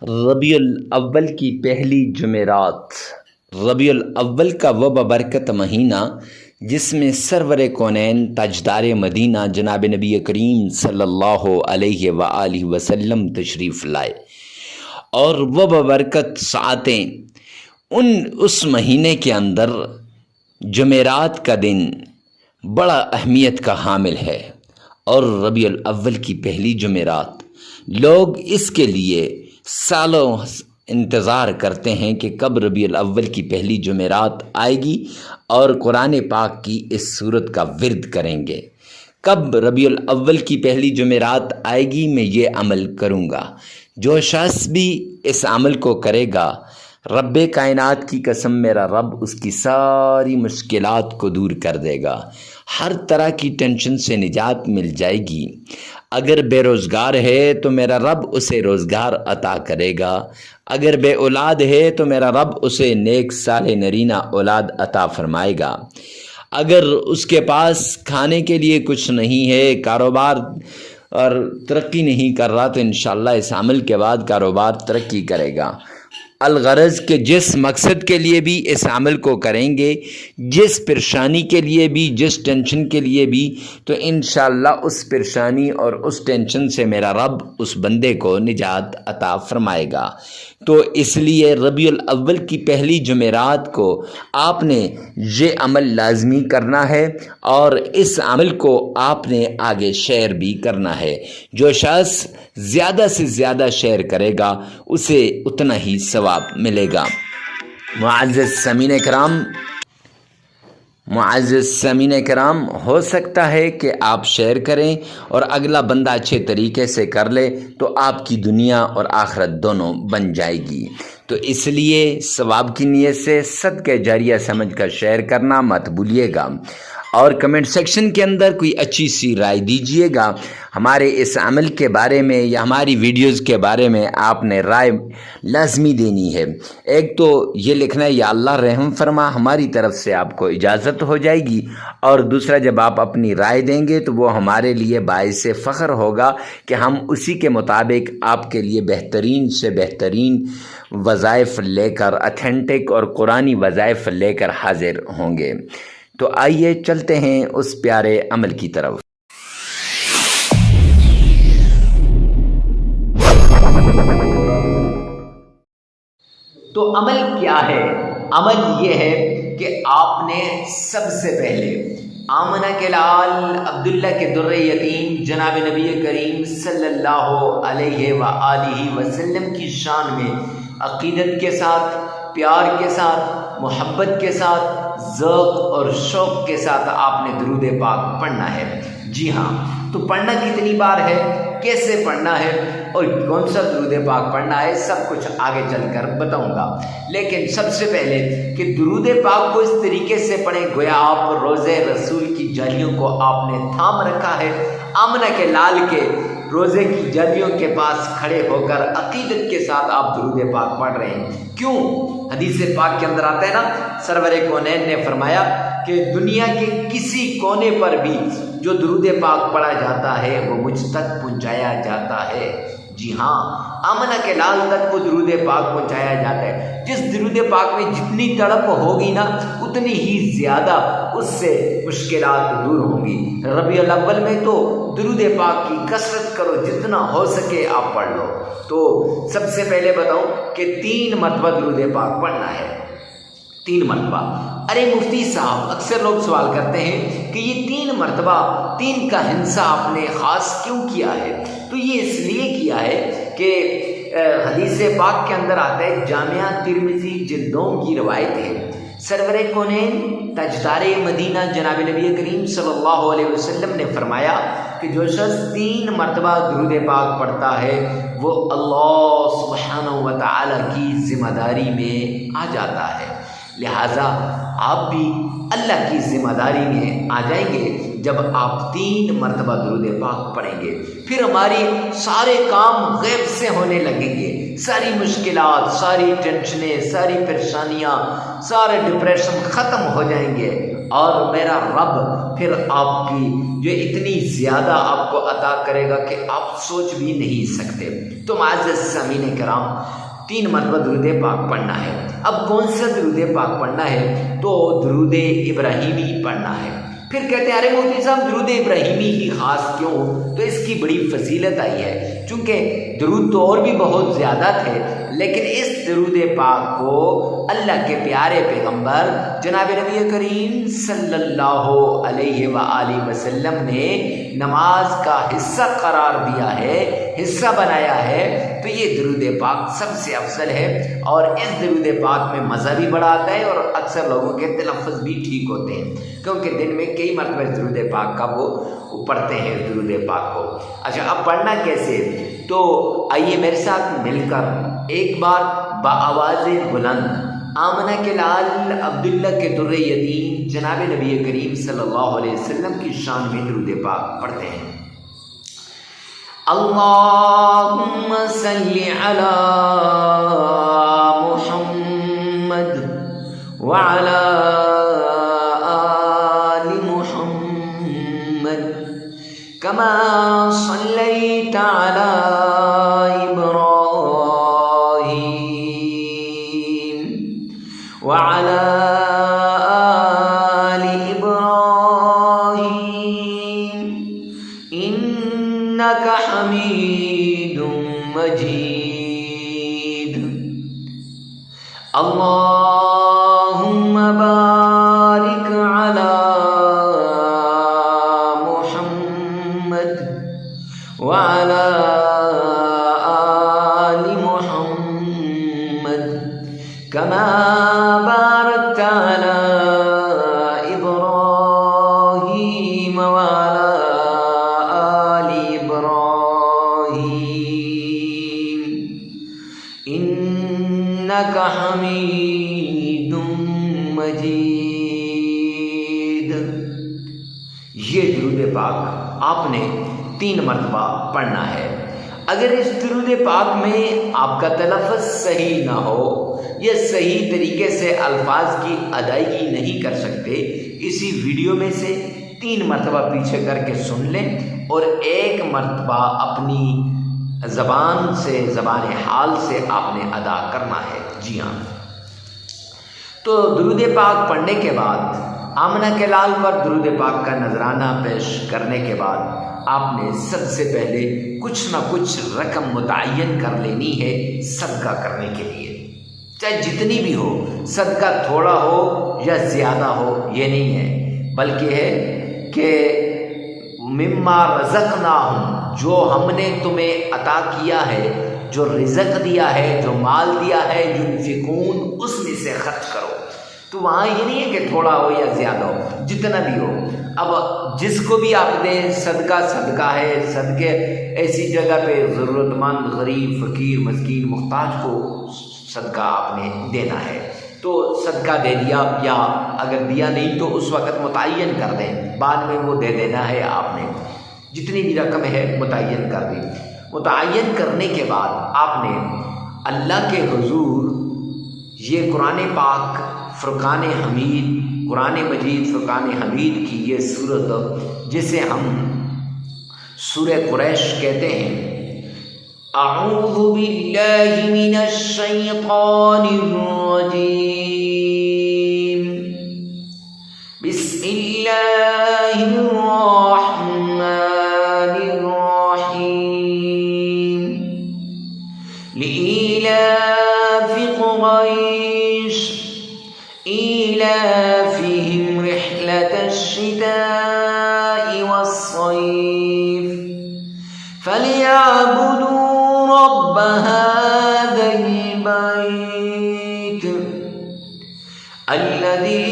ربیع الاول کی پہلی جمعرات۔ ربیع الاول کا وہ ببرکت مہینہ جس میں سرور کونین تاجدار مدینہ جناب نبی کریم صلی اللہ علیہ وآلہ وسلم تشریف لائے، اور وہ ببرکت ساعتیں اس مہینے کے اندر جمعرات کا دن بڑا اہمیت کا حامل ہے۔ اور ربیع الاول کی پہلی جمعرات لوگ اس کے لیے سالوں انتظار کرتے ہیں کہ کب ربیع الاول کی پہلی جمعرات آئے گی اور قرآن پاک کی اس سورت کا ورد کریں گے۔ کب ربیع الاول کی پہلی جمعرات آئے گی، میں یہ عمل کروں گا۔ جو شخص بھی اس عمل کو کرے گا، رب کائنات کی قسم میرا رب اس کی ساری مشکلات کو دور کر دے گا، ہر طرح کی ٹینشن سے نجات مل جائے گی۔ اگر بے روزگار ہے تو میرا رب اسے روزگار عطا کرے گا، اگر بے اولاد ہے تو میرا رب اسے نیک صالح نرینہ اولاد عطا فرمائے گا، اگر اس کے پاس کھانے کے لیے کچھ نہیں ہے، کاروبار اور ترقی نہیں کر رہا، تو انشاءاللہ اس عمل کے بعد کاروبار ترقی کرے گا۔ الغرض کہ جس مقصد کے لیے بھی اس عمل کو کریں گے، جس پریشانی کے لیے بھی، جس ٹینشن کے لیے بھی، تو انشاءاللہ اس پریشانی اور اس ٹینشن سے میرا رب اس بندے کو نجات عطا فرمائے گا۔ تو اس لیے ربیع الاول کی پہلی جمعرات کو آپ نے یہ عمل لازمی کرنا ہے، اور اس عمل کو آپ نے آگے شیئر بھی کرنا ہے۔ جو شخص زیادہ سے زیادہ شیئر کرے گا اسے اتنا ہی ثواب ملے گا۔ معزز سامعین کرام، ہو سکتا ہے کہ آپ شیئر کریں اور اگلا بندہ اچھے طریقے سے کر لے تو آپ کی دنیا اور آخرت دونوں بن جائے گی۔ تو اس لیے ثواب کی نیت سے صدقہ جاریہ سمجھ کر شیئر کرنا مت بھولیے گا، اور کمنٹ سیکشن کے اندر کوئی اچھی سی رائے دیجیے گا۔ ہمارے اس عمل کے بارے میں یا ہماری ویڈیوز کے بارے میں آپ نے رائے لازمی دینی ہے۔ ایک تو یہ لکھنا ہے یا اللہ رحم فرما، ہماری طرف سے آپ کو اجازت ہو جائے گی، اور دوسرا جب آپ اپنی رائے دیں گے تو وہ ہمارے لیے باعث فخر ہوگا کہ ہم اسی کے مطابق آپ کے لیے بہترین سے بہترین وظائف لے کر، اتھینٹک اور قرآنی وظائف لے کر حاضر ہوں گے۔ تو آئیے چلتے ہیں اس پیارے عمل کی طرف۔ تو عمل کیا ہے؟ عمل یہ ہے کہ آپ نے سب سے پہلے آمنہ کے لال عبداللہ کے در یتیم جناب نبی کریم صلی اللہ علیہ وآلہ وسلم کی شان میں عقیدت کے ساتھ، پیار کے ساتھ، محبت کے ساتھ، ذوق اور شوق کے ساتھ آپ نے درود پاک پڑھنا ہے۔ جی ہاں، تو پڑھنا کتنی بار ہے، کیسے پڑھنا ہے اور کون سا درود پاک پڑھنا ہے، سب کچھ آگے چل کر بتاؤں گا۔ لیکن سب سے پہلے کہ درود پاک کو اس طریقے سے پڑھیں گویا آپ روزے رسول کی جالیوں کو آپ نے تھام رکھا ہے، آمنہ کے لال کے روزے کی جالیوں کے پاس کھڑے ہو کر عقیدت کے ساتھ آپ درود پاک پڑھ رہے ہیں۔ کیوں؟ حدیث پاک کے اندر آتا ہے نا، سرور کونین نے فرمایا کہ دنیا کے کسی کونے پر بھی جو درود پاک پڑھا جاتا ہے وہ مجھ تک پہنچایا جاتا ہے۔ جی ہاں، آمنہ کے لال تک وہ درود پاک پہنچایا جاتا ہے۔ جس درود پاک میں جتنی تڑپ ہوگی نا، اتنی ہی زیادہ اس سے مشکلات دور ہوں گی۔ ربیع الاول میں تو درود پاک کی کثرت کرو، جتنا ہو سکے آپ پڑھ لو۔ تو سب سے پہلے بتاؤں کہ 3 مرتبہ درود پاک پڑھنا ہے، 3 مرتبہ۔ ارے مفتی صاحب، اکثر لوگ سوال کرتے ہیں کہ یہ 3 مرتبہ، 3 کا ہنسا آپ نے خاص کیوں کیا ہے؟ تو یہ اس لیے کیا ہے کہ حدیث پاک کے اندر آتا ہے، جامعہ ترمذی جلدوں کی روایت ہے، سرور کونین تاجدار مدینہ جناب نبی کریم صلی اللہ علیہ وسلم نے فرمایا کہ جو شخص 3 مرتبہ درود پاک پڑھتا ہے وہ اللہ سبحانہ و تعالی کی ذمہ داری میں آ جاتا ہے۔ لہٰذا آپ بھی اللہ کی ذمہ داری میں آ جائیں گے جب آپ 3 مرتبہ درود پاک پڑھیں گے۔ پھر ہماری سارے کام غیب سے ہونے لگیں گے، ساری مشکلات، ساری ٹینشنیں، ساری پریشانیاں، سارے ڈپریشن ختم ہو جائیں گے، اور میرا رب پھر آپ کی جو اتنی زیادہ آپ کو عطا کرے گا کہ آپ سوچ بھی نہیں سکتے۔ تو معزز سامعین کرام، 3 مرتبہ درود پاک پڑھنا ہے۔ اب کون سا درود پاک پڑھنا ہے؟ تو درود ابراہیمی پڑھنا ہے۔ پھر کہتے ہیں ارے مفتی صاحب درود ابراہیمی ہی خاص کیوں؟ تو اس کی بڑی فضیلت آئی ہے، چونکہ درود تو اور بھی بہت زیادہ تھے، لیکن اس درود پاک کو اللہ کے پیارے پیغمبر جناب نبی کریم صلی اللہ علیہ وآلہ وسلم نے نماز کا حصہ قرار دیا ہے، حصہ بنایا ہے۔ تو یہ درود پاک سب سے افضل ہے، اور اس درود پاک میں مزہ بھی بڑا آتا ہے، اور اکثر لوگوں کے تلفظ بھی ٹھیک ہوتے ہیں، کیونکہ دن میں کئی مرتبہ درود پاک کا وہ پڑھتے ہیں درود پاک کو۔ اچھا، اب پڑھنا کیسے؟ تو آئیے میرے ساتھ مل کر ایک بار بآواز بلند آمنہ کے لال عبداللہ کے در یتیم جناب نبی کریم صلی اللہ علیہ وسلم کی شان میں درود پاک پڑھتے ہیں۔ اللہم صلی علی محمد وعلی آل محمد کما صلیت علی وعلى آل إبراهيم إنك حميد مجيد اللهم بارك على محمد وعلى آل محمد كما باركت على إبراهيم وعلى آل إبراهيم إنك حميد مجيد۔ یہ درود پاک آپ نے 3 مرتبہ پڑھنا ہے۔ اگر اس درود پاک میں آپ کا تلفظ صحیح نہ ہو یا صحیح طریقے سے الفاظ کی ادائیگی نہیں کر سکتے، اسی ویڈیو میں سے 3 مرتبہ پیچھے کر کے سن لیں، اور 1 مرتبہ اپنی زبان سے، زبان حال سے آپ نے ادا کرنا ہے۔ جی ہاں، تو درود پاک پڑھنے کے بعد آمنہ کے لال پر درود پاک کا نذرانہ پیش کرنے کے بعد آپ نے سب سے پہلے کچھ نہ کچھ رقم متعین کر لینی ہے صدقہ کرنے کے لیے، چاہے جتنی بھی ہو، صدقہ تھوڑا ہو یا زیادہ ہو یہ نہیں ہے، بلکہ ہے کہ مما رزقناہم، جو ہم نے تمہیں عطا کیا ہے، جو رزق دیا ہے، جو مال دیا ہے، ينفقون، اس میں سے خرچ کرو۔ تو وہاں یہ نہیں ہے کہ تھوڑا ہو یا زیادہ ہو، جتنا بھی ہو۔ اب جس کو بھی آپ دیں، صدقہ صدقہ ہے، صدقے ایسی جگہ پہ ضرورت مند، غریب، فقیر، مسکین، محتاج کو صدقہ آپ نے دینا ہے، تو صدقہ دے دیا، یا اگر دیا نہیں تو اس وقت متعین کر دیں، بعد میں وہ دے دینا ہے آپ نے، جتنی بھی رقم ہے متعین کر دی۔ متعین کرنے کے بعد آپ نے اللہ کے حضور یہ قرآن پاک فرقان حمید، قرآن مجید فرقان حمید کی یہ صورت جسے ہم سورہ قریش کہتے ہیں، اعوذ باللہ من الشیطان الرجیم، بسم اللہ الرحمن الرحیم، لإیلاف قریش إيلافهم رحلة الشتاء والصيف فليعبدوا رب هذا البيت الذي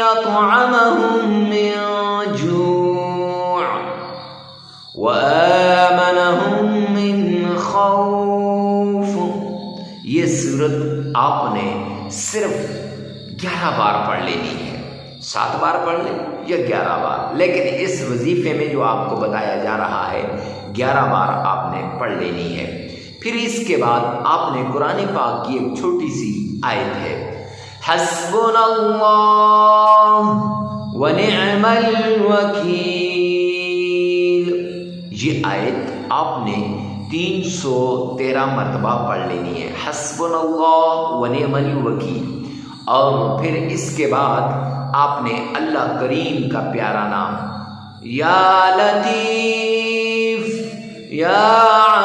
أطعمهم من جوع وآمنهم من خوف۔ یہ سورت آپ نے صرف 11 بار پڑھ لینی ہے، 7 بار پڑھ لیں یا 11 بار، لیکن اس وظیفے میں جو آپ کو بتایا جا رہا ہے 11 بار آپ نے پڑھ لینی ہے۔ پھر اس کے بعد آپ نے قرآن پاک کی ایک چھوٹی سی آیت ہے، حسبنا اللہ وَنِعْمَ الْوَكِيلُ۔ یہ آیت آپ نے 313 مرتبہ پڑھ لینی ہے، حسبنا اللہ ونعم الوکیل۔ اور پھر اس کے بعد آپ نے اللہ کریم کا پیارا نام یا لطیف یا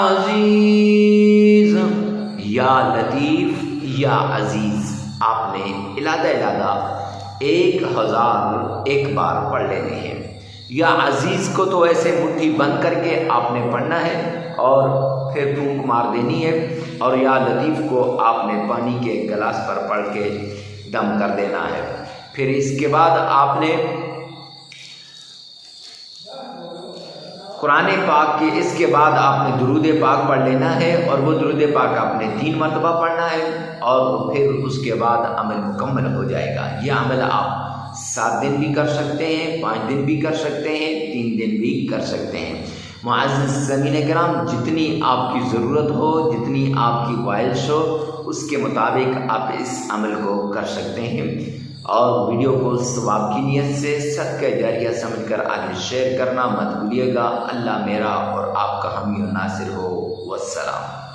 عزیز، یا لطیف یا عزیز آپ نے علادہ 1001 بار پڑھ لینے ہیں۔ یا عزیز کو تو ایسے مٹھی بند کر کے آپ نے پڑھنا ہے اور پھر پھونک مار دینی ہے، اور یا لطیف کو آپ نے پانی کے گلاس پر پڑھ کے دم کر دینا ہے۔ پھر اس کے بعد آپ نے قرآن پاک کے اس کے بعد آپ نے درود پاک پڑھ لینا ہے، اور وہ درود پاک آپ نے 3 مرتبہ پڑھنا ہے، اور پھر اس کے بعد عمل مکمل ہو جائے گا۔ یہ عمل آپ 7 دن بھی کر سکتے ہیں، 5 دن بھی کر سکتے ہیں، 3 دن بھی کر سکتے ہیں۔ معزز سامعین کرام، جتنی آپ کی ضرورت ہو، جتنی آپ کی خواہش ہو، اس کے مطابق آپ اس عمل کو کر سکتے ہیں۔ اور ویڈیو کو ثواب کی نیت سے صدقہ جاریہ سمجھ کر آگے شیئر کرنا مت بھولیے گا۔ اللہ میرا اور آپ کا حامی و ناصر ہو۔ والسلام۔